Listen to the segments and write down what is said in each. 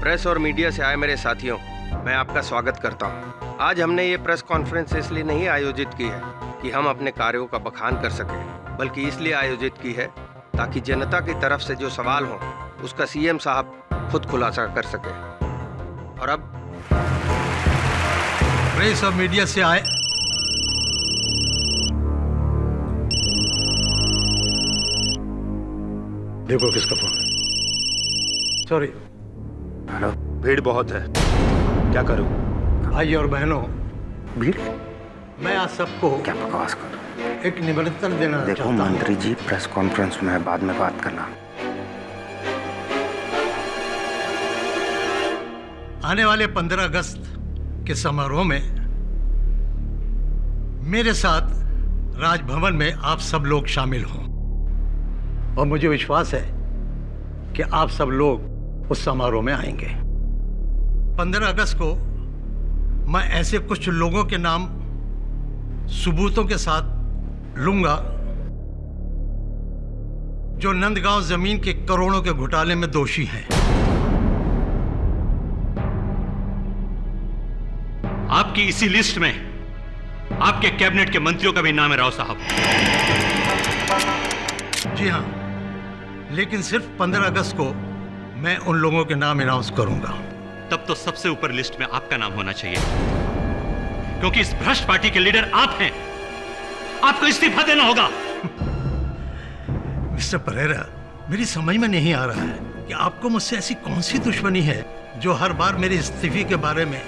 Press और media से आए मेरे साथियों, मैं आपका स्वागत करता हूं। आज हमने ये प्रेस कॉन्फ्रेंस इसलिए नहीं आयोजित की है कि हम अपने कार्यों का बखान कर सकें, बल्कि इसलिए आयोजित की है ताकि जनता की तरफ से जो सवाल हो उसका सीएम साहब खुद खुलासा कर सके। और अब प्रेस और मीडिया से आए देखो किसका फोन है। सॉरी। हेलो। भीड़ बहुत है, क्या करूं? भाई और बहनों, भीड़? मैं आज सबको क्या बकवास कर रहे हो? एक निमंत्रण देना देखो चाहता हूं। मंत्री जी, प्रेस कॉन्फ्रेंस में बाद में बात करना। आने वाले 15 अगस्त के समारोह में मेरे साथ राजभवन में आप सब लोग शामिल हों और मुझे विश्वास है कि आप सब लोग उस समारोह में आएंगे। 15 अगस्त को मैं ऐसे कुछ लोगों के नाम सबूतों के साथ लूंगा जो नंदगांव जमीन के करोड़ों के घोटाले में दोषी हैं। आपकी इसी लिस्ट में आपके कैबिनेट के मंत्रियों का भी नाम है, राव साहब। जी हां, लेकिन सिर्फ 15 अगस्त को मैं उन लोगों के नाम अनाउंस करूंगा। तब तो सबसे ऊपर लिस्ट में आपका नाम होना चाहिए, क्योंकि इस भ्रष्ट पार्टी के लीडर आप हैं। आपको इस्तीफा देना होगा। मिस्टर परेरा, मेरी समझ में नहीं आ रहा है कि आपको मुझसे ऐसी कौन सी दुश्मनी है जो हर बार मेरे इस्तीफे के बारे में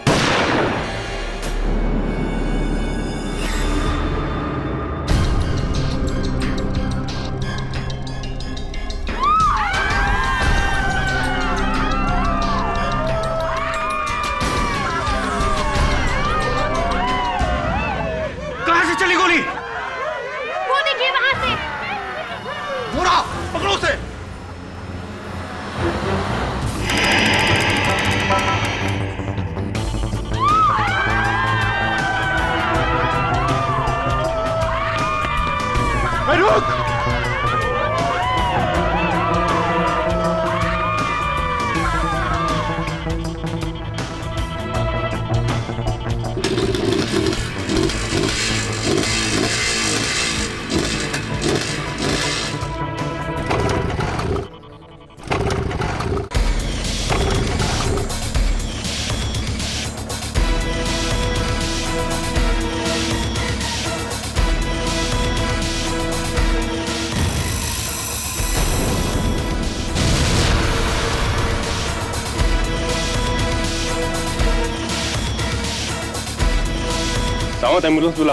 एम्बुलेंस बुला।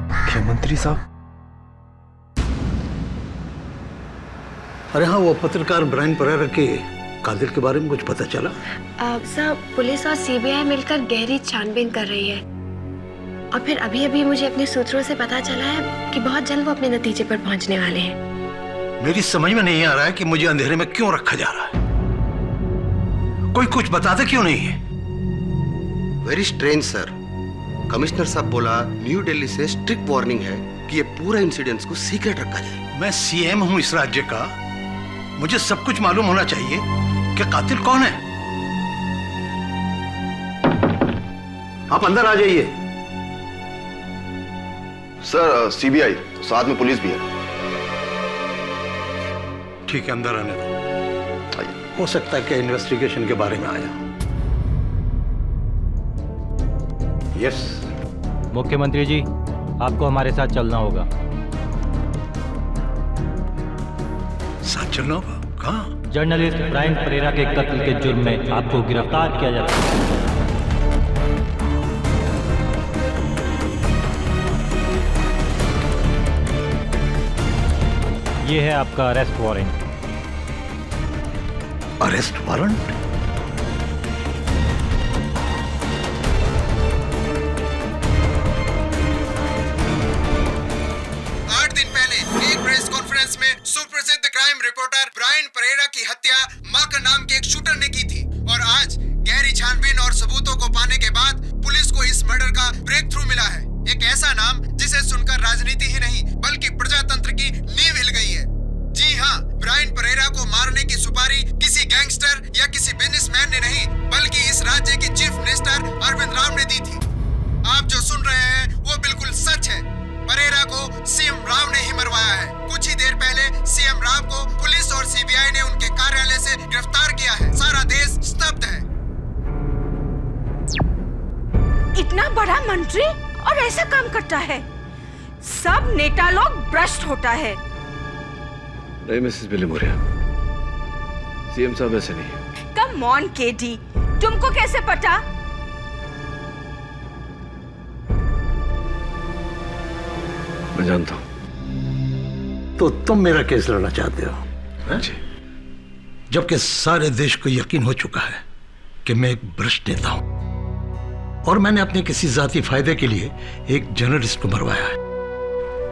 मुख्यमंत्री साहब? अरे हाँ, वो पत्रकार ब्रायन परेरा के कातिल के बारे में कुछ पता चला? साहब, पुलिस और सीबीआई मिलकर गहरी छानबीन कर रही है और फिर अभी मुझे अपने सूत्रों से पता चला है कि बहुत जल्द वो अपने नतीजे पर पहुंचने वाले हैं। मेरी समझ में नहीं आ रहा है कि मुझे अंधेरे में क्यों रखा जा रहा है। कोई कुछ बताता क्यों नहीं है? Very strange sir. कमिश्नर साहब बोला न्यू दिल्ली से स्ट्रिक्ट वार्निंग है कि ये पूरा इंसिडेंट्स को सीक्रेट रखा जाए। मैं सीएम हूं इस राज्य का, मुझे सब कुछ मालूम होना चाहिए कि कातिल कौन है। आप अंदर आ जाइए। सर, सीबीआई साथ में पुलिस भी है। ठीक है, अंदर आने दो। हो सकता है कि इन्वेस्टिगेशन के बारे में आया। यस। मुख्यमंत्री जी, आपको हमारे साथ चलना होगा। साथ चलना होगा? कहाँ? जर्नलिस्ट ब्रायन परेरा के कत्ल के जुर्म में आपको गिरफ्तार किया जा रहा है। ये है आपका अरेस्ट वारंट। Arrest warrant? 8 दिन पहले एक प्रेस कॉन्फ्रेंस में सुप्रसिद्ध क्राइम रिपोर्टर ब्रायन परेरा की हत्या माकर नाम के एक शूटर ने की थी और आज गहरी छानबीन और सबूतों को पाने के बाद पुलिस को इस मर्डर का ब्रेक थ्रू मिला है। मंत्री और ऐसा काम करता है? सब नेता लोग भ्रष्ट होता है। नहीं मिसेस बिली मोरिया, सीएम साहब ऐसे नहीं है। कम ऑन केडी, तुमको कैसे पता? मैं जानता हूं। तो तुम मेरा केस लड़ना चाहते हो, हैं? जी। जबकि सारे देश को यकीन हो चुका है कि मैं एक भ्रष्ट नेता हूं और मैंने अपने किसी जाती फायदे के लिए एक जर्नलिस्ट को मरवाया है।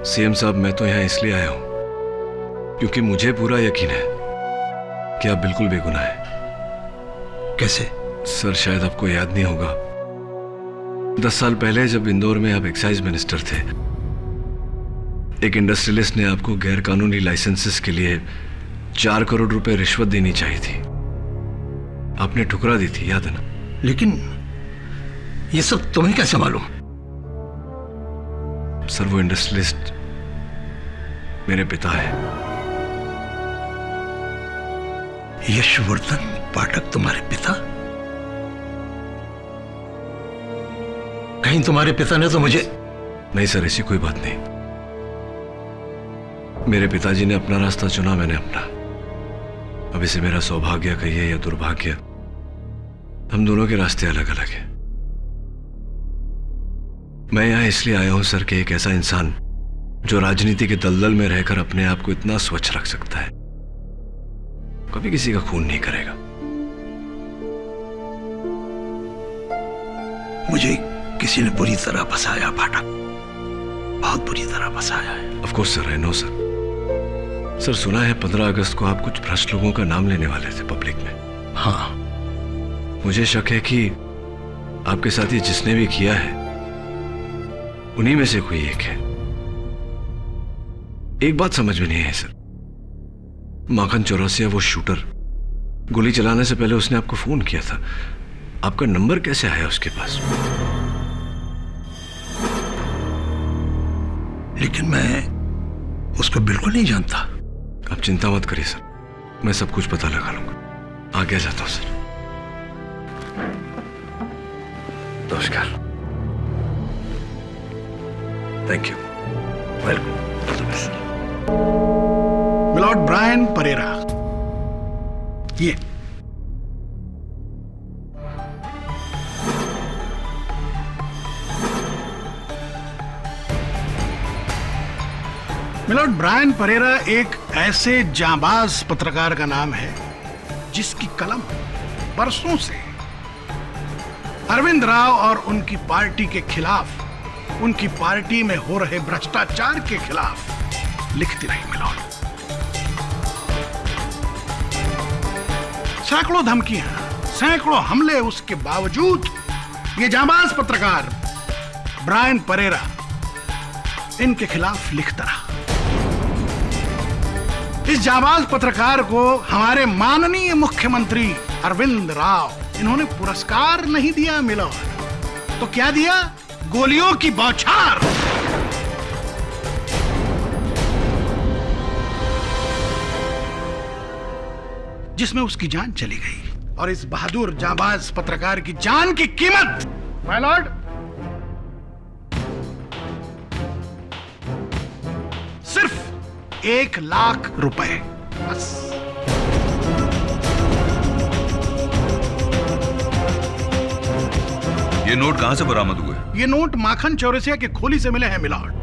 सीएम साहब, मैं तो यहां इसलिए आया हूं क्योंकि मुझे पूरा यकीन है कि आप बिल्कुल बेगुनाह हैं। कैसे? सर, शायद आपको याद नहीं होगा, 10 साल पहले जब इंदौर में आप एक्साइज मिनिस्टर थे, एक इंडस्ट्रियलिस्ट ने आपको गैर कानूनी लाइसेंसेस के लिए 4 करोड़ रुपए रिश्वत देनी चाहिए थी। आपने ठुकरा दी थी, याद है ना? लेकिन ये सब तुम्हें कैसे मालूम? सर, वो इंडस्ट्रियलिस्ट मेरे पिता है। यशवर्धन पाठक तुम्हारे पिता? कहीं तुम्हारे पिता ने तो मुझे... नहीं सर, ऐसी कोई बात नहीं। मेरे पिताजी ने अपना रास्ता चुना, मैंने अपना। अब इसे मेरा सौभाग्य कहिए या दुर्भाग्य, हम दोनों के रास्ते अलग अलग हैं। मैं यहां इसलिए आया हूं सर कि एक ऐसा इंसान जो राजनीति के दलदल में रहकर अपने आप को इतना स्वच्छ रख सकता है, कभी किसी का खून नहीं करेगा। मुझे किसी ने बुरी तरह फंसाया पाठक, बहुत बुरी तरह फंसाया है। Of course sir, I know sir. Sir, सुना है 15 अगस्त को आप कुछ भ्रष्ट लोगों का नाम लेने वाले थे पब्लिक में। हाँ। मुझे शक है कि आपके साथ ये जिसने भी किया है उन्हीं में से कोई एक है। एक बात समझ में नहीं है सर, माखन चौरसिया वो शूटर, गोली चलाने से पहले उसने आपको फोन किया था, आपका नंबर कैसे आया उसके पास? लेकिन मैं उसको बिल्कुल नहीं जानता। आप चिंता मत करिए सर, मैं सब कुछ पता लगा लूंगा। आगे जाता हूं सर। नमस्कार। Thank you. Welcome. Milord Brian Pereira, ये मिलॉर्ड ब्रायन परेरा एक ऐसे जांबाज पत्रकार का नाम है जिसकी कलम बरसों से अरविंद राव और उनकी पार्टी के खिलाफ, उनकी पार्टी में हो रहे भ्रष्टाचार के खिलाफ लिखती रही। मिलॉर्ड, सैकड़ों धमकियां, सैकड़ों हमले, उसके बावजूद ये जांबाज पत्रकार ब्रायन परेरा इनके खिलाफ लिखता रहा। इस जांबाज पत्रकार को हमारे माननीय मुख्यमंत्री अरविंद राव, इन्होंने पुरस्कार नहीं दिया मिलॉर्ड, तो क्या दिया? गोलियों की बौछार। जिसमें उसकी जान चली गई। और इस बहादुर जांबाज पत्रकार की जान की कीमत, माय लॉर्ड, सिर्फ 1 लाख रुपए बस। ये नोट कहां से बरामद हुए? ये नोट माखन चौरसिया के खोली से मिले हैं मिलॉर्ड,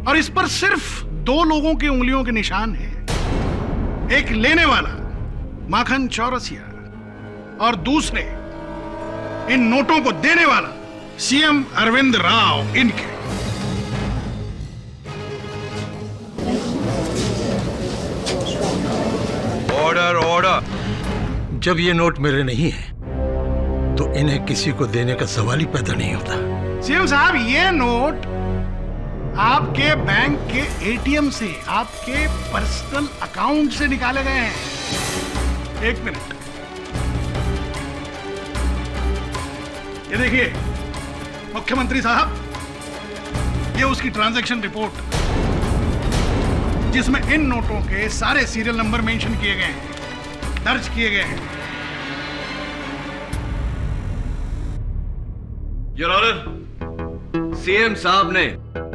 और इस पर सिर्फ 2 लोगों की उंगलियों के निशान हैं। एक लेने वाला माखन चौरसिया और दूसरे इन नोटों को देने वाला सीएम अरविंद राव, इनके। Order, order. जब ये नोट मेरे नहीं है तो इन्हें किसी को देने का सवाल ही पैदा नहीं होता। सीएम साहब, ये नोट आपके बैंक के एटीएम से, आपके पर्सनल अकाउंट से निकाले गए हैं। 1 मिनट, ये देखिए मुख्यमंत्री साहब, ये उसकी ट्रांजैक्शन रिपोर्ट जिसमें इन नोटों के सारे सीरियल नंबर मेंशन किए गए हैं, दर्ज किए गए हैं। योर ऑनर, सीएम साहब ने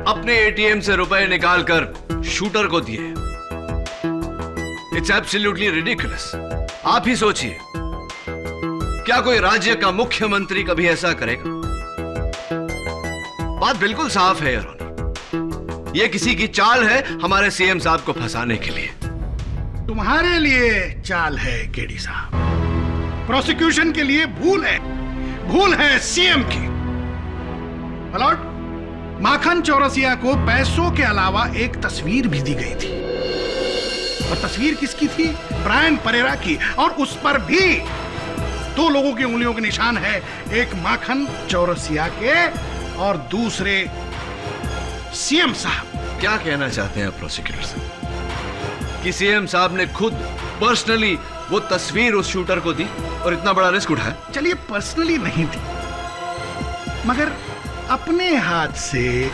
अपने एटीएम से रुपए निकालकर शूटर को दिए। It's absolutely ridiculous. आप ही सोचिए, क्या कोई राज्य का मुख्यमंत्री कभी ऐसा करेगा? बात बिल्कुल साफ है योर ऑनर, यह किसी की चाल है हमारे सीएम साहब को फंसाने के लिए। तुम्हारे लिए चाल है केडी साहब, प्रोसिक्यूशन के लिए भूल है सीएम की। अलॉट, माखन चौरसिया को पैसों के अलावा एक तस्वीर भी दी गई थी, और तस्वीर किसकी थी? ब्रायन परेरा की, और उस पर भी 2 लोगों की उंगलियों के निशान है, एक माखन चौरसिया के और दूसरे सीएम साहब। क्या कहना चाहते हैं आप प्रोसिक्यूटर साहब कि सीएम साहब ने खुद पर्सनली वो तस्वीर उस शूटर को दी और इतना बड़ा रिस्क उठाया? चलिए, पर्सनली नहीं दी, मगर अपने हाथ से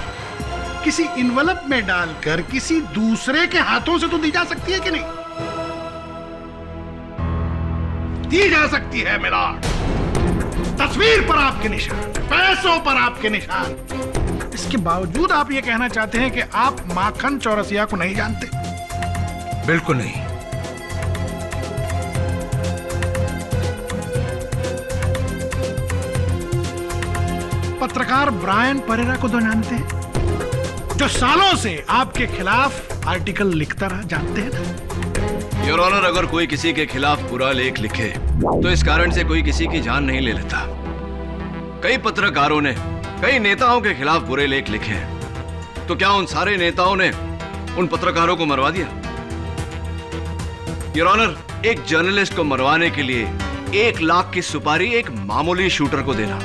किसी इन्वेलप में डालकर किसी दूसरे के हाथों से तो दी जा सकती है कि नहीं? दी जा सकती है मिलॉर्ड। तस्वीर पर आपके निशान, पैसों पर आपके निशान, इसके बावजूद आप ये कहना चाहते हैं कि आप माखन चौरसिया को नहीं जानते? बिल्कुल नहीं। पत्रकार ब्रायन परेरा को तो जानते हैं, जो सालों से आपके खिलाफ आर्टिकल लिखता रहा, जानते हैं ना? योर ऑनर, अगर कोई किसी के खिलाफ बुरा लेख लिखे तो इस कारण से कोई किसी की जान नहीं ले लेता। कई पत्रकारों ने कई नेताओं के खिलाफ बुरे लेख लिखे हैं, तो क्या उन सारे नेताओं ने उन पत्रकारों को मरवा दिया? योर ऑनर, एक जर्नलिस्ट को मरवाने के लिए 1 लाख की सुपारी एक मामूली शूटर को देना,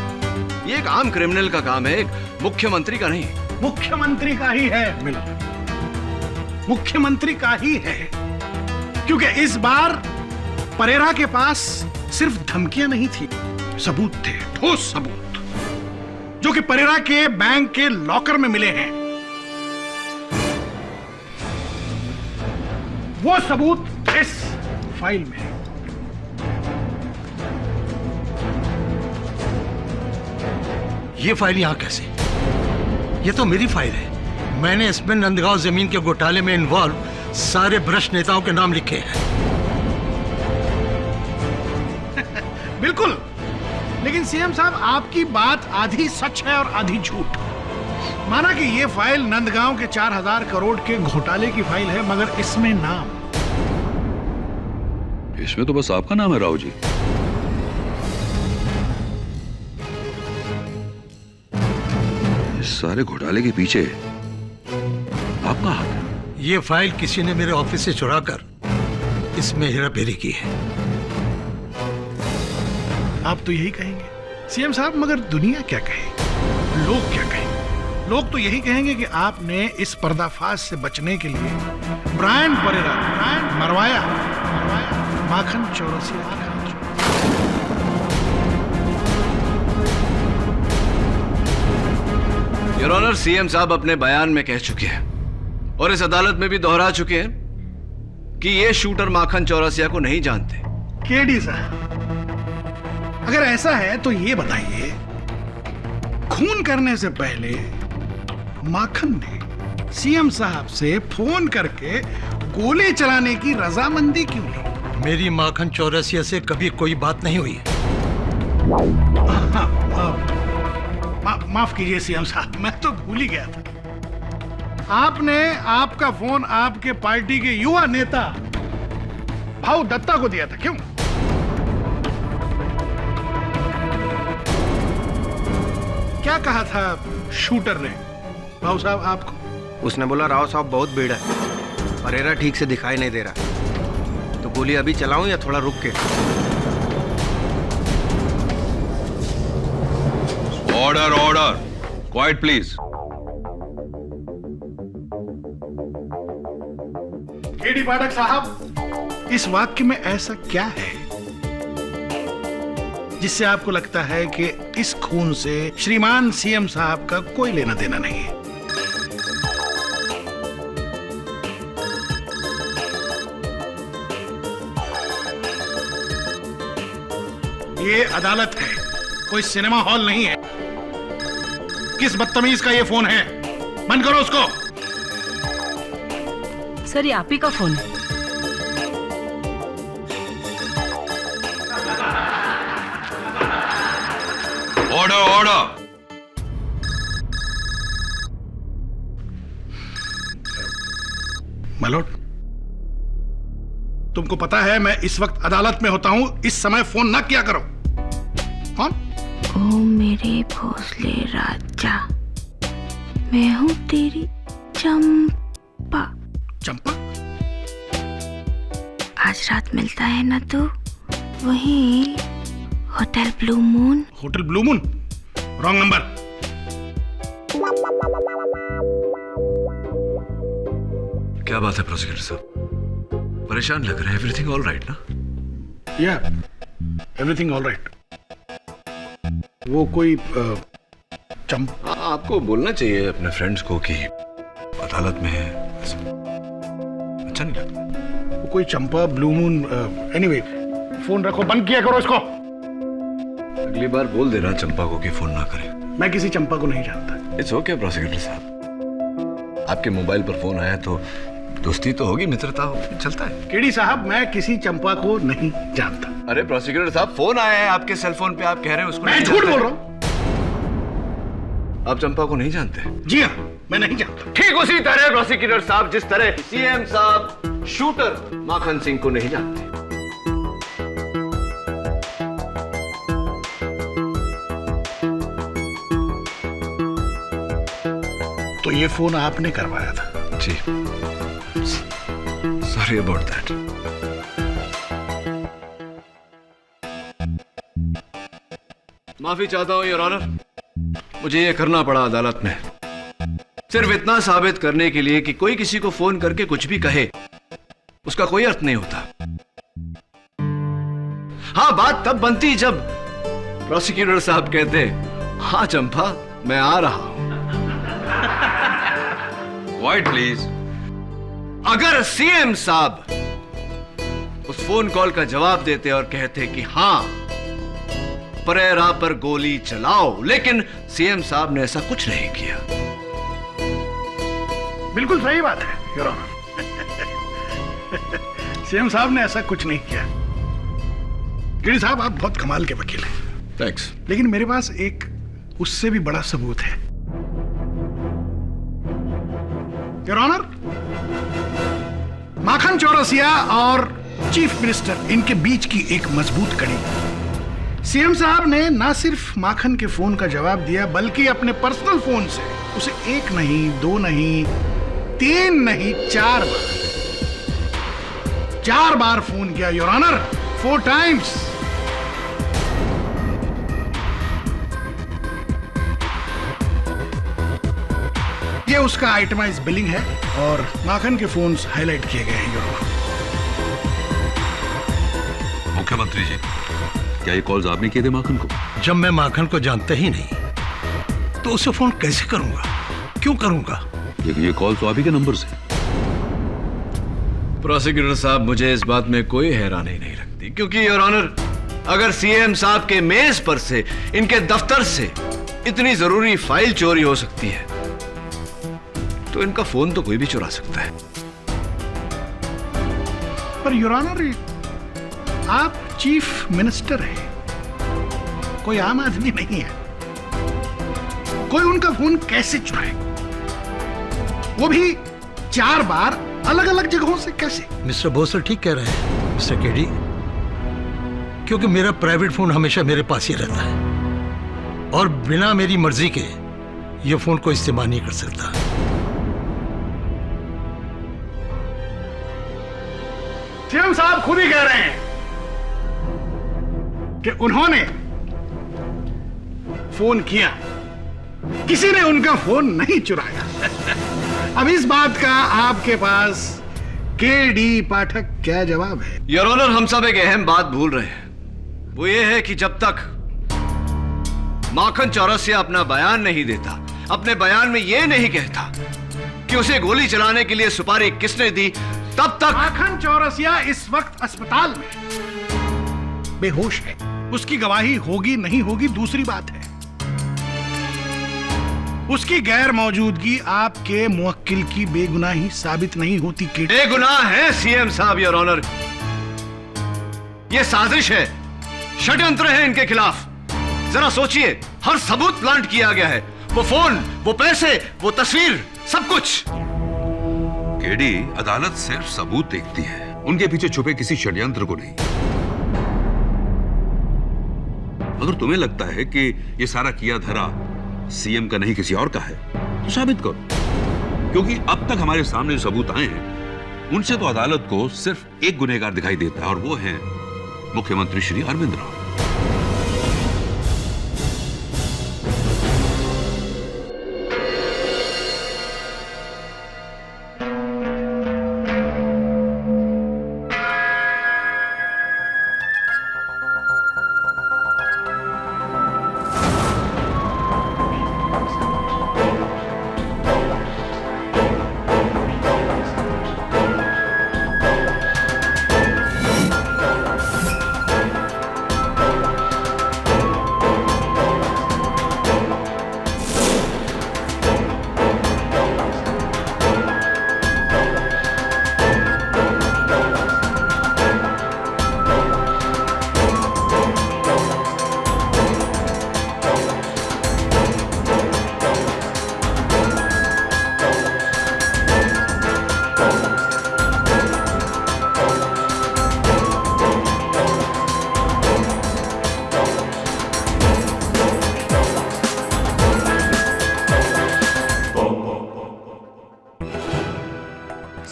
ये एक आम क्रिमिनल का काम है, एक मुख्यमंत्री का नहीं। मुख्यमंत्री का ही है मिलॉर्ड, मुख्यमंत्री का ही है, क्योंकि इस बार परेरा के पास सिर्फ धमकियां नहीं थी, सबूत थे, ठोस सबूत, जो कि परेरा के बैंक के लॉकर में मिले हैं। वो सबूत इस फाइल में है। ये फाइल यहां कैसे? ये तो मेरी फाइल है। मैंने इसमें नंदगांव जमीन के घोटाले में इन्वॉल्व सारे भ्रष्ट नेताओं के नाम लिखे हैं। बिल्कुल, लेकिन सीएम साहब, आपकी बात आधी सच है और आधी झूठ। माना कि ये फाइल नंदगांव के 4000 करोड़ के घोटाले की फाइल है, मगर इसमें नाम, इसमें तो बस आपका नाम है राव जी। इस सारे घोटाले के पीछे आपका हाथ है। ये फाइल किसी ने मेरे ऑफिस से चुराकर इसमें हेराफेरी की है। आप तो यही कहेंगे सीएम साहब, मगर दुनिया क्या कहेगी, लोग क्या कहेंगे? लोग तो यही कहेंगे कि आपने इस पर्दाफाश से बचने के लिए ब्रायन परेरा मरवाया, Makhan Chaurasia. Your honour, CM sahab अपने बयान में कह चुके हैं और इस अदालत में भी दोहरा चुके हैं कि ये शूटर माखन चौरसिया को नहीं जानते। केडी साहब, अगर ऐसा है तो ये बताइए, खून करने से पहले माखन ने सीएम साहब से फोन करके गोली चलाने की रजामंदी क्यों ली? मेरी माखन चौरसिया से कभी कोई बात नहीं हुई। माफ कीजिए सीएम साहब, मैं तो भूल ही गया था। आपने आपका फोन आपके पार्टी के युवा नेता भाऊ दत्ता को दिया था, क्यों? क्या कहा था शूटर ने भाऊ साहब आपको? उसने बोला राव साहब बहुत भीड़ है, परेरा ठीक से दिखाई नहीं दे रहा, तो गोली अभी चलाऊं या थोड़ा रुक के? Order order, quiet please. KD Pathak sahab, इस वाक्य में ऐसा क्या है जिससे आपको लगता है कि इस खून से श्रीमान सीएम साहब का कोई लेना देना नहीं है? ये अदालत है, कोई सिनेमा हॉल नहीं है। किस बदतमीज का ये फोन है? बंद करो उसको। सर, ये आप ही का फोन है। Order order. मलोट, तुमको पता है मैं इस वक्त अदालत में होता हूं, इस समय फोन ना किया करो। कौन? ओ मेरे भोसले राजा, मैं हूँ तेरी चंपा। चंपा? आज रात मिलता है ना तू, वहीं hotel blue moon. Hotel blue moon? Wrong number. क्या बात है प्रोसिक्यूटर साहब, परेशान लग रहे हैं? एवरीथिंग ऑल राइट ना? या एवरीथिंग ऑल राइट। वो कोई चंपा? आपको बोलना चाहिए अपने फ्रेंड्स को कि अदालत में है। अच्छा नहीं लगता? वो कोई चंपा, ब्लू मून, एनीवे फोन रखो, बंद किया करो इसको। अगली बार बोल देना चंपा को कि फोन ना करे। मैं किसी चंपा को नहीं जानता। इट्स ओके प्रोसिक्यूटर साहब, आपके मोबाइल पर फोन आया तो दोस्ती तो होगी, मित्रता होगी, चलता है। केडी साहब, मैं किसी चंपा को नहीं जानता। अरे प्रोसिक्यूटर साहब, फोन आया है आपके सेल फोन पे, आप कह रहे हैं उसको? मैं झूठ बोल रहा हूँ। आप चंपा को नहीं जानते? जी हाँ, मैं नहीं जानता। ठीक उसी तरह प्रोसिक्यूटर साहब, जिस तरह सीएम साहब शूटर माखन सिंह को नहीं जानते। तो ये फोन आपने करवाया था? जी, सॉरी अबाउट दैट। माफी चाहता हूं योर ऑनर, मुझे यह करना पड़ा अदालत में, सिर्फ इतना साबित करने के लिए कि कोई किसी को फोन करके कुछ भी कहे उसका कोई अर्थ नहीं होता। हाँ, बात तब बनती जब प्रोसिक्यूटर साहब कहते, हाँ चंपा मैं आ रहा हूं। White please. अगर सीएम साहब उस फोन कॉल का जवाब देते और कहते कि हाँ परेरा पर गोली चलाओ, लेकिन सीएम साहब ने ऐसा कुछ नहीं किया। बिल्कुल सही बात है योर ऑनर। सीएम साहब ने ऐसा कुछ नहीं किया। गिरी साहब, आप बहुत कमाल के वकील हैं। थैंक्स। लेकिन मेरे पास एक उससे भी बड़ा सबूत है योर ऑनर। माखन चौरसिया और चीफ मिनिस्टर, इनके बीच की एक मजबूत कड़ी। सीएम साहब ने ना सिर्फ माखन के फोन का जवाब दिया, बल्कि अपने पर्सनल फोन से उसे 1 नहीं, 2 नहीं, 3 नहीं, 4 बार फोन किया योर ऑनर, 4 टाइम्स। ये उसका आइटमाइज बिलिंग है और माखन के फोन्स हाईलाइट किए गए हैं योर ऑनर। मुख्यमंत्री जी, क्या ये कॉल्स आपने किए थे माखन को? जब मैं माखन को जानता ही नहीं तो उसे फोन कैसे करूंगा, क्यों करूंगा? ये कॉल तो आप ही के नंबर से। प्रोसिक्यूटर साहब, मुझे इस बात में कोई हैरानी नहीं लगती, क्योंकि योर ऑनर, अगर सीएम साहब के मेज पर से, इनके दफ्तर से इतनी जरूरी फाइल चोरी हो सकती है तो इनका फोन तो कोई भी चुरा सकता है। पर योर ऑनर, आप चीफ मिनिस्टर हैं, कोई आम आदमी नहीं है। कोई उनका फोन कैसे चुराएगा, वो भी 4 बार अलग अलग जगहों से? कैसे? मिस्टर भोसले ठीक कह रहे हैं मिस्टर केडी, क्योंकि मेरा प्राइवेट फोन हमेशा मेरे पास ही रहता है और बिना मेरी मर्जी के ये फोन को इस्तेमाल नहीं कर सकता। सीएम साहब खुद ही कह रहे हैं कि उन्होंने फोन किया, किसी ने उनका फोन नहीं चुराया। अब इस बात का आपके पास केडी पाठक क्या जवाब है? योर ऑनर, हम सब एक अहम बात भूल रहे हैं, वो ये है कि जब तक माखन चौरसिया अपना बयान नहीं देता, अपने बयान में ये नहीं कहता कि उसे गोली चलाने के लिए सुपारी किसने दी, तब तक माखन चौरसिया इस वक्त अस्पताल में बेहोश है। उसकी गवाही होगी नहीं होगी दूसरी बात है, उसकी गैर मौजूदगी आपके मुवक्किल की बेगुनाही साबित नहीं होती। बेगुनाह है सीएम साहब, योर ऑनर। ये साजिश है, षड्यंत्र है इनके खिलाफ। जरा सोचिए, हर सबूत प्लांट किया गया है। वो फोन, वो पैसे, वो तस्वीर, सब कुछ। केडी, अदालत सिर्फ सबूत देखती है, उनके पीछे छुपे किसी षड्यंत्र को नहीं। अगर तुम्हें लगता है कि ये सारा किया धरा सीएम का नहीं किसी और का है, तो साबित करो। क्योंकि अब तक हमारे सामने जो सबूत आए हैं, उनसे तो अदालत को सिर्फ एक गुनहगार दिखाई देता है, और वो है मुख्यमंत्री श्री अरविंद राव।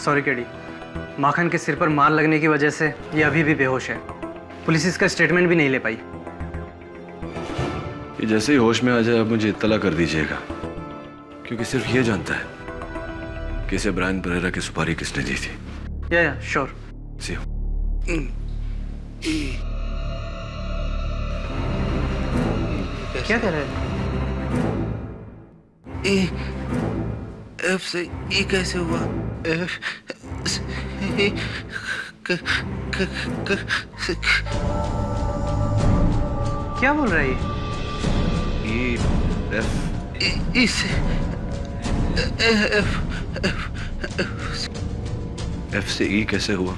सॉरी केडी, माखन के सिर पर मार लगने की वजह से ये अभी भी बेहोश है। पुलिस इसका स्टेटमेंट भी नहीं ले पाई। ये जैसे ही होश में आ जाए, आप मुझे इत्तला कर दीजिएगा, क्योंकि सिर्फ ये जानता है कि इसे ब्रायन परेरा की सुपारी किसने दी थी। या श्योर। C you. क्या कह रहे हैं? एफ से ई कैसे हुआ? एफ से ई क्या बोल रहा है ई एफ ई से एफ से ई कैसे हुआ?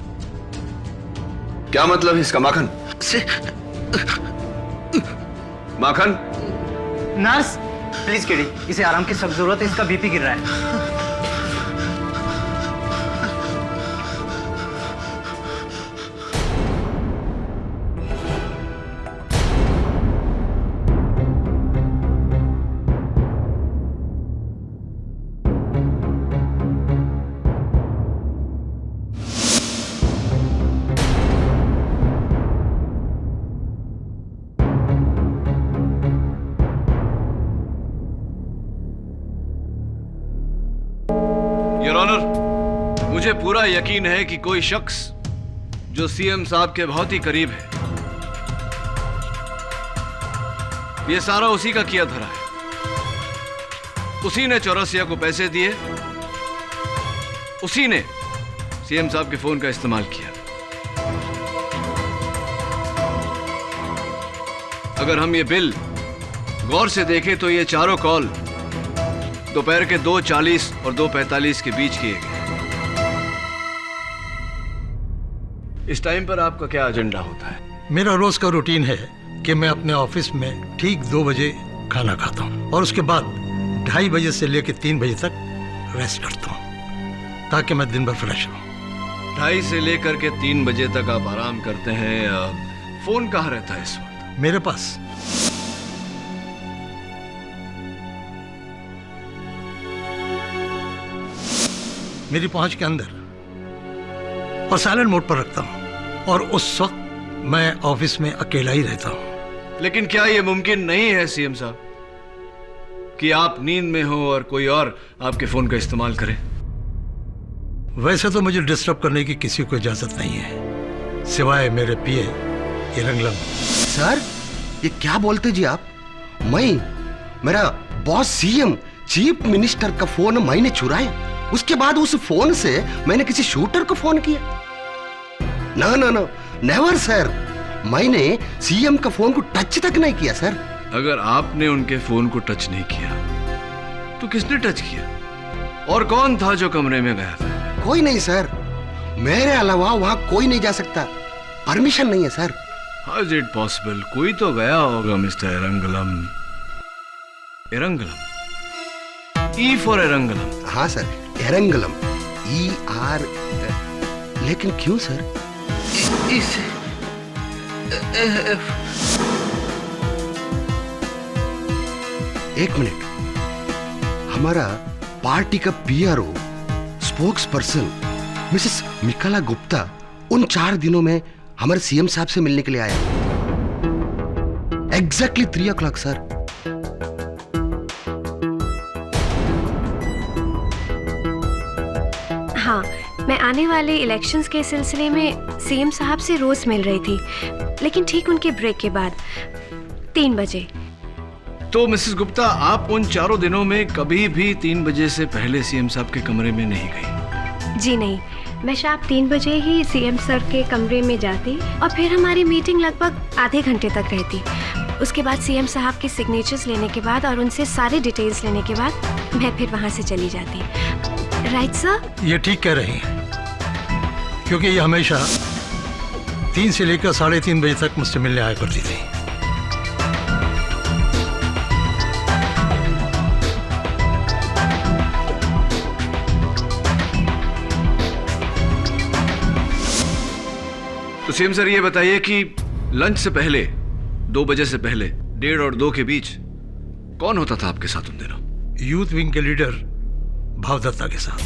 क्या मतलब है इसका माखन? से माखन, नर्स प्लीज केडी, इसे आराम की सख्त जरूरत है, इसका बीपी गिर रहा है। योर ऑनर, मुझे पूरा यकीन है कि कोई शख्स जो सीएम साहब के बहुत ही करीब है, ये सारा उसी का किया धरा है। उसी ने चौरसिया को पैसे दिए, उसी ने सीएम साहब के फोन का इस्तेमाल किया। अगर हम ये बिल गौर से देखें तो ये चारों कॉल दोपहर के 2:40 और 2:45 के बीच किए गए। इस टाइम पर आपका क्या एजेंडा होता है? मेरा रोज का रूटीन है कि मैं अपने ऑफिस में ठीक 2 बजे खाना खाता हूँ और उसके बाद 2:30 बजे से लेकर 3 बजे तक रेस्ट करता हूँ, ताकि मैं दिन भर फ्रेश रहूँ। 2:30 से लेकर के 3 बजे तक आप आराम करते हैं। फोन कहाँ रहता है इस वक्त? मेरे पास। मेरी पहुंच के अंदर और साइलेंट मोड पर रखता हूं, और उस वक्त मैं ऑफिस में अकेला ही रहता हूं। लेकिन क्या यह मुमकिन नहीं है सीएम साहब कि आप नींद में हो और कोई और आपके फोन का इस्तेमाल करे? वैसे तो मुझे डिस्टर्ब करने की किसी को इजाजत नहीं है, सिवाय मेरे पीए ये रंगलंग। सर, ये क्या बोलते जी आप? मेरा बॉस सीएम चीफ मिनिस्टर का फोन मैंने चुराया, उसके बाद उस फोन से मैंने किसी शूटर को फोन किया? ना ना ना, नेवर सर, मैंने सीएम का फोन को टच तक नहीं किया सर। अगर आपने उनके फोन को टच नहीं किया तो किसने टच किया? और कौन था जो कमरे में गया था? कोई नहीं सर, मेरे अलावा वहां कोई नहीं जा सकता, परमिशन नहीं है sir. How is it possible? कोई तो गया होगा मिस्टर एरंगलम। एरंगलम, E for एरंगलम। हाँ सर, एरंगलम, ER। लेकिन क्यों सर? एक मिनट, हमारा पार्टी का PRO, spokesperson Mrs Michaela Gupta उन 4 दिनों में हमारे CM साहब से मिलने के लिए आया। Exactly 3 o'clock sir. हाँ, मैं आने वाले इलेक्शंस के सिलसिले में CM साहब से रोज मिल रही थी, लेकिन ठीक उनके ब्रेक के बाद 3 बजे। तो मिसेस गुप्ता, आप उन 4 दिनों में कभी भी 3 बजे से पहले CM साहब के कमरे में नहीं गई? जी नहीं, मैं शाम 3 बजे ही CM सर के कमरे में जाती और फिर हमारी मीटिंग लगभग आधे घंटे तक रहती। उसके बाद CM साहब के सिग्नेचर्स लेने के बाद और उनसे सारे डिटेल्स लेने के बाद मैं फिर वहाँ से चली जाती। Right sir? ये ठीक कह रही हैं, क्योंकि ये हमेशा 3 से लेकर 3:30 बजे तक मुझसे मिलने आया करती थी। तो सीएम सर, ये बताइए कि लंच से पहले 2 बजे से पहले 1:30 और 2 के बीच कौन होता था आपके साथ उन दिनों? यूथ विंग के लीडर भावदत्ता के साथ।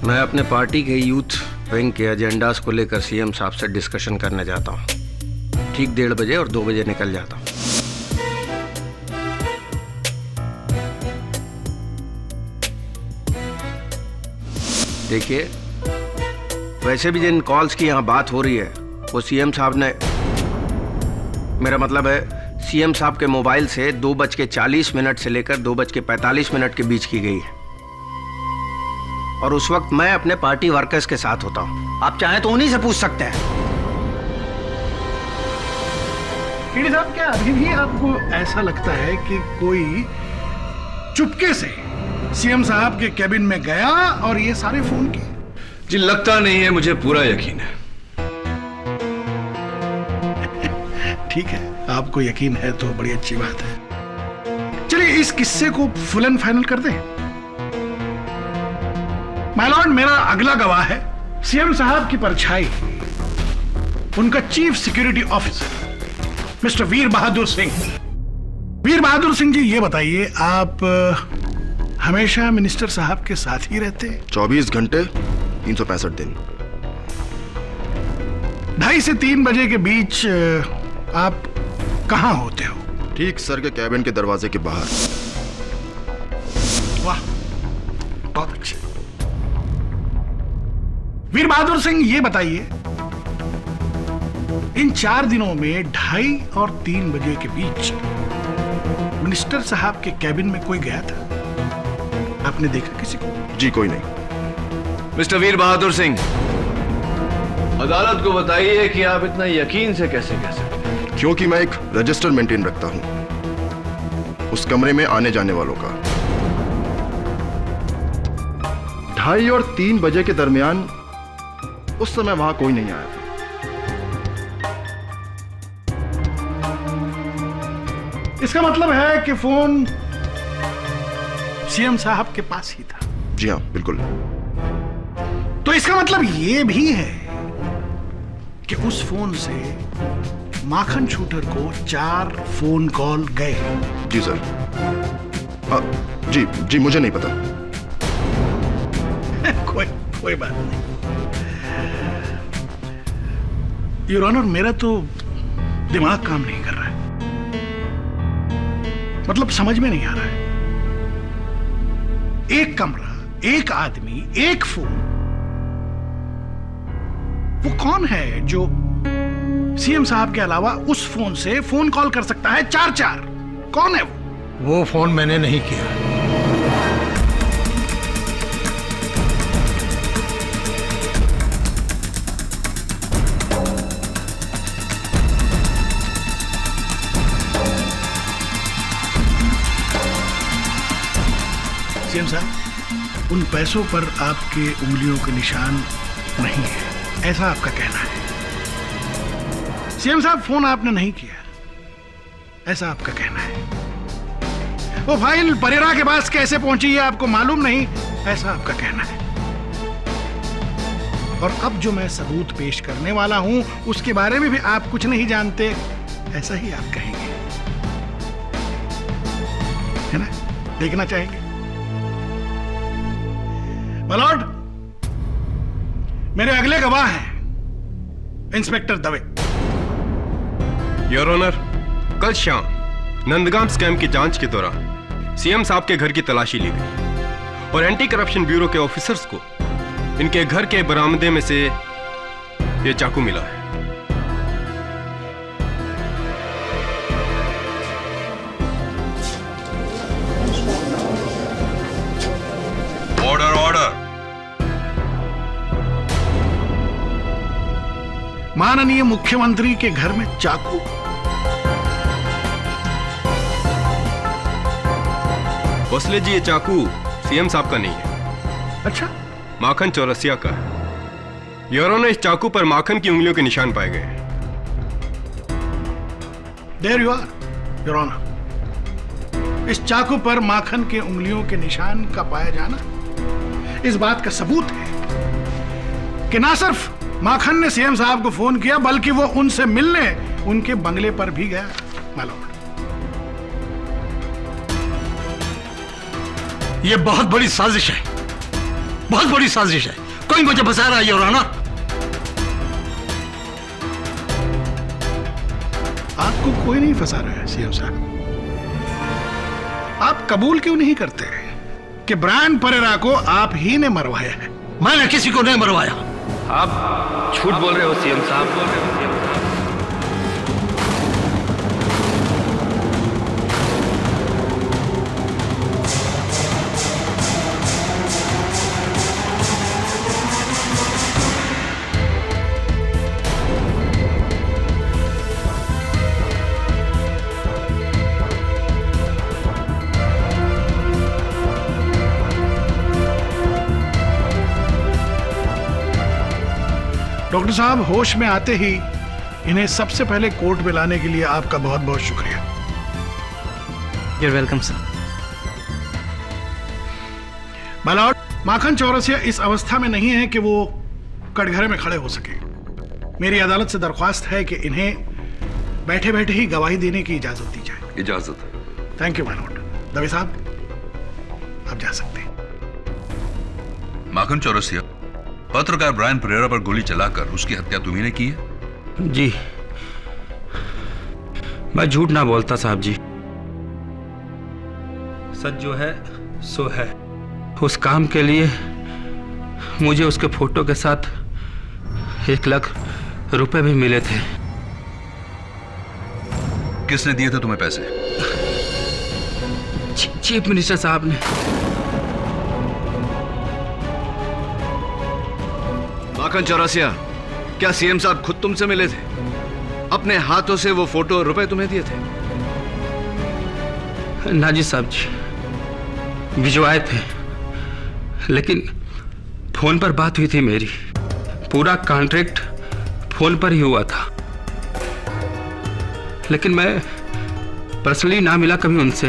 मैं अपने पार्टी के यूथ विंग के एजेंडास को लेकर CM साहब से डिस्कशन करने जाता हूँ। ठीक 1:30 बजे और 2 बजे निकल जाता हूँ। देखिए, वैसे भी जिन कॉल्स की यहाँ बात हो रही है वो CM साहब ने, मेरा मतलब है CM साहब के मोबाइल से 2:40 से लेकर 2:45 के बीच की गई है। और उस वक्त मैं अपने पार्टी वर्कर्स के साथ होता हूं। आप चाहें तो उन्हीं से पूछ सकते हैं। केडी साहब, क्या अभी भी आपको ऐसा लगता है कि कोई चुपके से CM साहब के कैबिन में गया और ये सारे फोन किए? जी, लगता नहीं है, मुझे पूरा यकीन है। ठीक है, आपको यकीन है तो बड़ी अच्छी बात है। चलिए इस किस्से को फुल एंड फाइनल कर दें। माय लॉर्ड, मेरा अगला गवाह है CM साहब की परछाई, उनका चीफ सिक्योरिटी ऑफिसर मिस्टर वीर बहादुर सिंह। वीर बहादुर सिंह जी, ये बताइए, आप हमेशा मिनिस्टर साहब के साथ ही रहते? 24 घंटे 365 दिन। 2:30 से 3 बजे के बीच आप कहां होते हो? ठीक सर के कैबिन के दरवाजे के बाहर। वाह, बहुत अच्छे। वीर बहादुर सिंह, ये बताइए, इन 4 दिनों में 2:30 और 3 बजे के बीच मिनिस्टर साहब के कैबिन में कोई गया था? आपने देखा किसी को? जी, कोई नहीं। मिस्टर वीर बहादुर सिंह, अदालत को बताइए कि आप इतना यकीन से कैसे कह सकते हैं? क्योंकि मैं एक रजिस्टर मेंटेन रखता हूं उस कमरे में आने जाने वालों का। 2:30 और 3 बजे के दरमियान उस समय वहां कोई नहीं आया था। इसका मतलब है कि फोन CM साहब के पास ही था? जी हाँ, बिल्कुल। तो इसका मतलब ये भी है कि उस फोन से माखन शूटर को 4 फोन कॉल गए? जी सर। जी, मुझे नहीं पता। कोई बात नहीं। योर ऑनर, मेरा तो दिमाग काम नहीं कर रहा है, मतलब समझ में नहीं आ रहा है। एक कमरा, एक आदमी, एक फोन, वो कौन है जो CM साहब के अलावा उस फोन से फोन कॉल कर सकता है 4-4? कौन है वो फोन मैंने नहीं किया। सीएम साहब, उन पैसों पर आपके उंगलियों के निशान नहीं है, ऐसा आपका कहना है। सीएम साहब, फोन आपने नहीं किया, ऐसा आपका कहना है। वो फाइल परेरा के पास कैसे पहुंची है आपको मालूम नहीं, ऐसा आपका कहना है। और अब जो मैं सबूत पेश करने वाला हूं उसके बारे में भी आप कुछ नहीं जानते, ऐसा ही आप कहेंगे, है ना? देखना चाहेंगे? मलॉर्ड, मेरे अगले गवाह हैं इंस्पेक्टर दवे। योर ऑनर, कल शाम नंदगाम स्कैम की जांच के दौरान सीएम साहब के घर की तलाशी ली गई और एंटी करप्शन ब्यूरो के ऑफिसर्स को इनके घर के बरामदे में से ये चाकू मिला है। Order order. माननीय मुख्यमंत्री के घर में चाकू? भोसले जी, ये चाकू सीएम साहब का नहीं है। अच्छा? माखन चौरसिया का है। योर ऑनर, इस चाकू पर माखन की उंगलियों के निशान पाए गए। There you are, your honour. इस चाकू पर माखन के उंगलियों के निशान का पाया जाना इस बात का सबूत है कि ना सिर्फ माखन ने सीएम साहब को फोन किया, बल्कि वो उनसे मिलने उनके बंगले पर भी गया। मालूम, ये बहुत बड़ी साजिश है, बहुत बड़ी साजिश है। कोई मुझे फंसा रहा है, योर ऑनर। आपको कोई नहीं फंसा रहा है सीएम साहब। आप कबूल क्यों नहीं करते कि ब्रायन परेरा को आप ही ने मरवाया है? मैंने किसी को नहीं मरवाया। आप झूठ बोल रहे हो सीएम साहब। डॉक्टर साहब, होश में आते ही इन्हें सबसे पहले कोर्ट में लाने के लिए आपका बहुत बहुत शुक्रिया। You're welcome, sir. मालॉर्ड, माखन चौरसिया इस अवस्था में नहीं है कि वो कटघरे में खड़े हो सके। मेरी अदालत से दरख्वास्त है कि इन्हें बैठे बैठे ही गवाही देने की इजाजत दी जाए। इजाजत। Thank you मालॉर्ड। दवे साहब, आप जा सकते हैं। माखन चौरसिया, पत्रकार ब्रायन परेरा पर गोली चलाकर उसकी हत्या तुम्ही ने की है? जी, मैं झूठ ना बोलता साहब जी। सच जो है सो है। उस काम के लिए मुझे उसके फोटो के साथ 1 लाख रुपए भी मिले थे। किसने दिए थे तुम्हें पैसे? चीफ मिनिस्टर साहब ने। माखन चौरसिया, क्या सीएम साहब खुद तुमसे मिले थे? अपने हाथों से वो फोटो रुपए तुम्हें दिए थे? ना जी साहब जी, भिजवाए थे, लेकिन फोन पर बात हुई थी मेरी। पूरा कॉन्ट्रैक्ट फोन पर ही हुआ था, लेकिन मैं पर्सनली ना मिला कभी उनसे।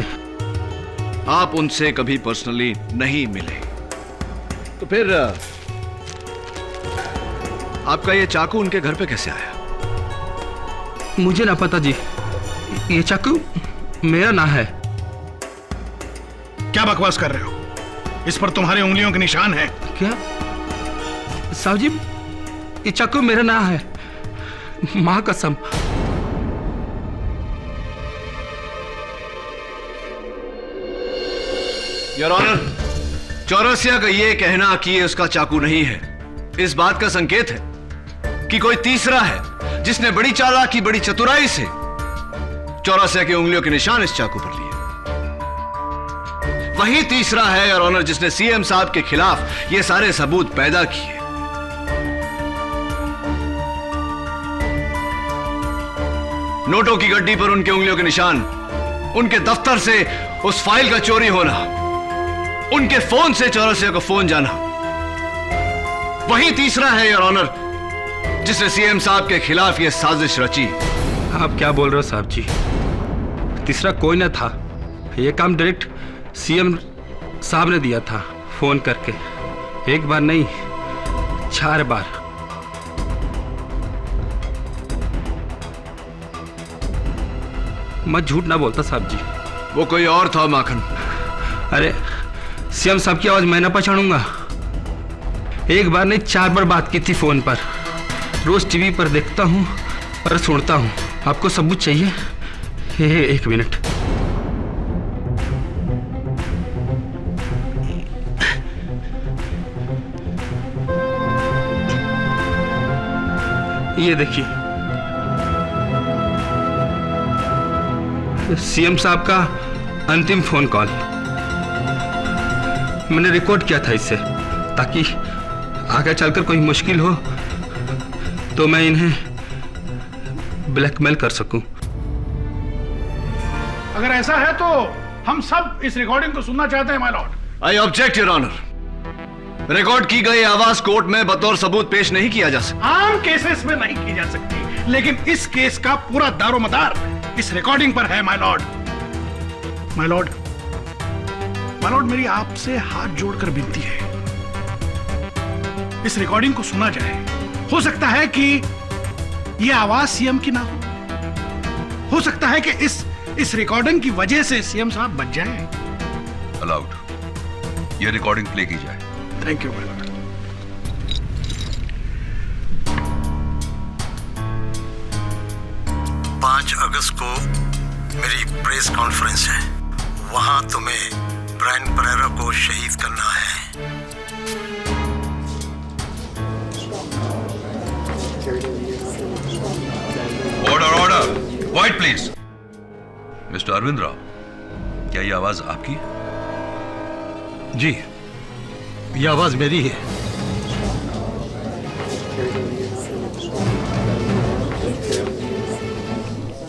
आप उनसे कभी पर्सनली नहीं मिले, तो फिर आपका ये चाकू उनके घर पे कैसे आया? मुझे ना पता जी, ये चाकू मेरा ना है। क्या बकवास कर रहे हो? इस पर तुम्हारी उंगलियों के निशान हैं। क्या साहब जी, ये चाकू मेरा ना है, मां कसम। योर ऑनर, चौरसिया का ये कहना कि ये उसका चाकू नहीं है, इस बात का संकेत है कि कोई तीसरा है जिसने बड़ी चालाकी, बड़ी चतुराई से चौरसिया की उंगलियों के निशान इस चाकू पर लिए। वही तीसरा है योर ऑनर जिसने सीएम साहब के खिलाफ ये सारे सबूत पैदा किए। नोटों की गड्डी पर उनके उंगलियों के निशान, उनके दफ्तर से उस फाइल का चोरी होना, उनके फोन से चौरसिया को फोन जाना। वही तीसरा है योर ऑनर, जिसने सीएम साहब के खिलाफ यह साजिश रची। आप क्या बोल रहे हो साहब जी? तीसरा कोई ना था। यह काम डायरेक्ट सीएम साहब ने दिया था फोन करके। एक बार नहीं, 4 बार। मैं झूठ ना बोलता साहब जी। वो कोई और था माखन। अरे सीएम साहब की आवाज मैं ना पहचानूंगा? एक बार नहीं 4 बार बात की थी फोन पर। रोज टीवी पर देखता हूं और सुनता हूं। आपको सबूत चाहिए? एक मिनट। ये देखिए, सीएम साहब का अंतिम फोन कॉल मैंने रिकॉर्ड किया था इससे, ताकि आगे चलकर कोई मुश्किल हो तो मैं इन्हें ब्लैकमेल कर सकूं। अगर ऐसा है तो हम सब इस रिकॉर्डिंग को सुनना चाहते हैं my lord. I object your honour. Record की गई आवाज कोर्ट में बतौर सबूत पेश नहीं किया जा सकता। आम केसेस में नहीं की जा सकती, लेकिन इस केस का पूरा दारोमदार इस रिकॉर्डिंग पर है my Lord. My Lord, my Lord, मेरी आपसे हाथ जोड़कर विनती है, इस रिकॉर्डिंग को सुना जाए। हो सकता है कि यह आवाज सीएम की ना हो सकता है कि इस रिकॉर्डिंग की वजह से सीएम साहब बच जाएं। अलाउड, यह रिकॉर्डिंग प्ले की जाए। Thank you my Lord. 5 अगस्त को मेरी प्रेस कॉन्फ्रेंस है। वहां तुम्हें ब्रायन परेरा को शहीद करना है। Order, order, quiet please. Mister Arvind Rao, क्या यह आवाज आपकी है? जी, ये आवाज मेरी है।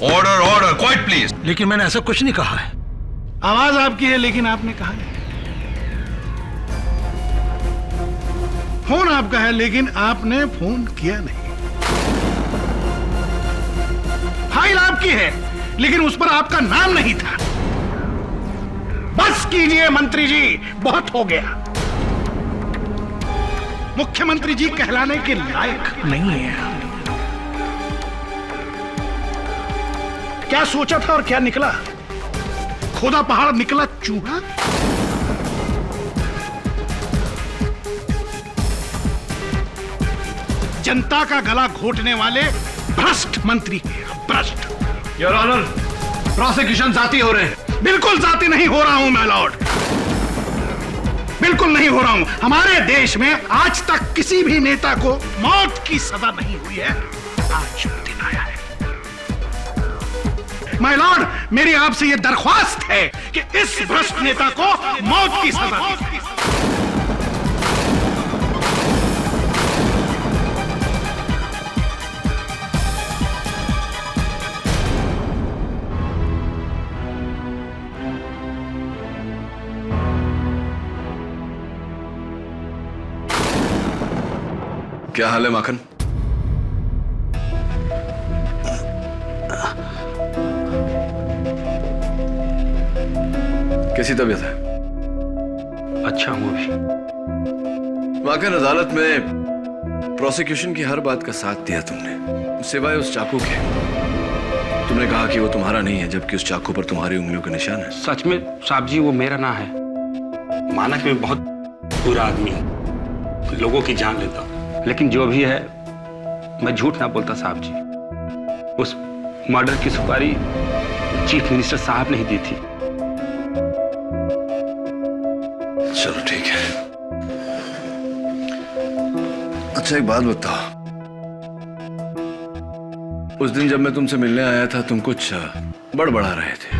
Order, order, quiet please. लेकिन मैंने ऐसा कुछ नहीं कहा है। आवाज आपकी है, लेकिन आपने कहा नहीं। फोन आपका है, लेकिन आपने फोन किया नहीं। फाइल आपकी है, लेकिन उस पर आपका नाम नहीं था। बस कीजिए मंत्री जी, बहुत हो गया। मुख्यमंत्री जी कहलाने के लायक नहीं है। क्या सोचा था और क्या निकला? खोदा पहाड़ निकला चूहा। जनता का गला घोटने वाले भ्रष्ट मंत्री हैं, भ्रष्ट। योर ऑनर, प्रोसिक्यूशन जाती हो रहे हैं। बिल्कुल जाती नहीं हो रहा हूं मैं लॉर्ड, बिल्कुल नहीं हो रहा हूं। हमारे देश में आज तक किसी भी नेता को मौत की सजा नहीं हुई है। आज दिन आया है माय लॉर्ड। मेरी आपसे यह दरख्वास्त है कि इस भ्रष्ट नेता को मौत की सजा दी। क्या हाल है माखन? कैसी तबीयत है? अच्छा हूं अभी। माखन, अदालत में प्रोसिक्यूशन की हर बात का साथ दिया तुमने, सिवाय उस चाकू के। तुमने कहा कि वो तुम्हारा नहीं है, जबकि उस चाकू पर तुम्हारी उंगलियों का निशान है। सच में साहब जी, वो मेरा ना है। माना कि मैं बहुत बुरा आदमी हूं, लोगों की जान लेता हूं, लेकिन जो भी है मैं झूठ ना बोलता साहब जी। उस मर्डर की सुपारी चीफ मिनिस्टर साहब ने ही दी थी। चलो ठीक है। अच्छा एक बात बताओ, उस दिन जब मैं तुमसे मिलने आया था तुम कुछ बड़बड़ा रहे थे।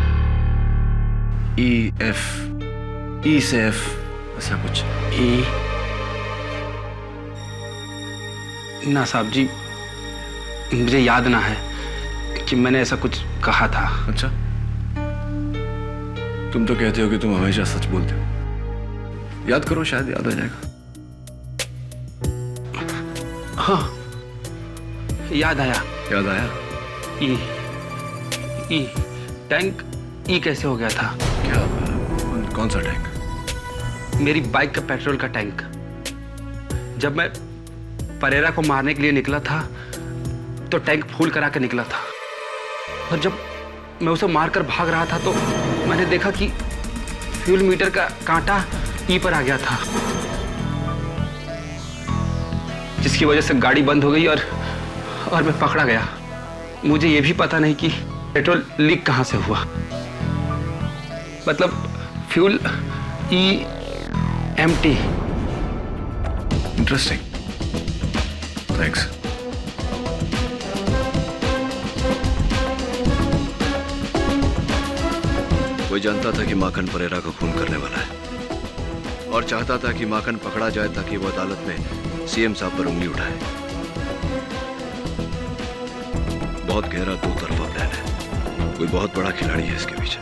ई से एफ ऐसा कुछ। ई ना साहब जी, मुझे याद ना है कि मैंने ऐसा कुछ कहा था। अच्छा, तुम तो कहते हो कि तुम हमेशा सच बोलते हो। याद करो, शायद याद आ जाएगा। हाँ, याद आया। याद आया? ई टैंक ई कैसे हो गया था? क्या? कौन सा टैंक? मेरी बाइक का पेट्रोल का टैंक। जब मैं परेरा को मारने के लिए निकला था तो टैंक फुल करा के निकला था, और जब मैं उसे मारकर भाग रहा था तो मैंने देखा कि फ्यूल मीटर का कांटा ई पर आ गया था, जिसकी वजह से गाड़ी बंद हो गई और मैं पकड़ा गया। मुझे यह भी पता नहीं कि पेट्रोल लीक कहां से हुआ। मतलब फ्यूल EMT। Interesting, thanks. कोई जानता था कि माखन परेरा को खून करने वाला है और चाहता था कि माखन पकड़ा जाए ताकि वो अदालत में सीएम साहब पर उंगली उठाए। बहुत गहरा दो तरफा प्लान है, कोई बहुत बड़ा खिलाड़ी है इसके पीछे।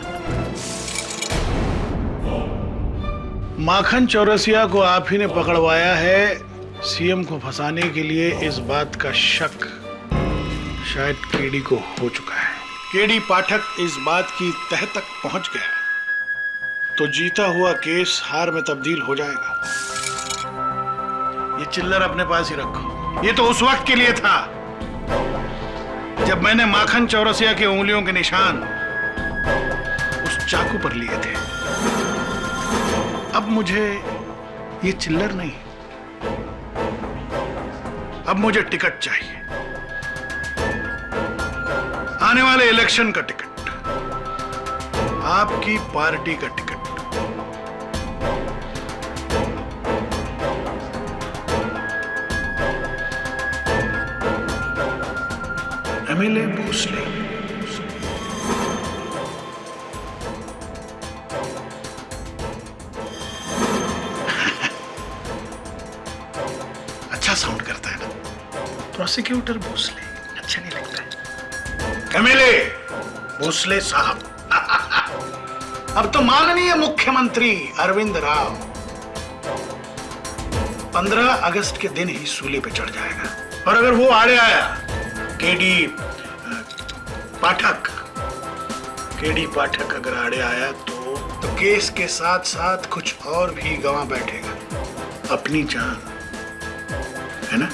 माखन चौरसिया को आप ही ने पकड़वाया है सीएम को फंसाने के लिए। इस बात का शक शायद केडी को हो चुका है। केडी पाठक इस बात की तह तक पहुंच गया तो जीता हुआ केस हार में तब्दील हो जाएगा। ये चिल्लर अपने पास ही रखो। ये तो उस वक्त के लिए था जब मैंने माखन चौरसिया के उंगलियों के निशान उस चाकू पर लिए थे। अब मुझे ये चिल्लर नहीं, अब मुझे टिकट चाहिए, आने वाले इलेक्शन का टिकट, आपकी पार्टी का टिकट। एमएलए भोसले। अच्छा साउंड करता है ना? प्रोसिक्यूटर भोसले अच्छा नहीं लगता है। एमएलए भोसले साहब। अब तो माननीय मुख्यमंत्री अरविंद राव 15 अगस्त के दिन ही सूली पे चढ़ जाएगा, और अगर वो आड़े आया, केडी पाठक अगर आड़े आया तो केस के साथ साथ कुछ और भी गंवा बैठेगा, अपनी जान, है ना?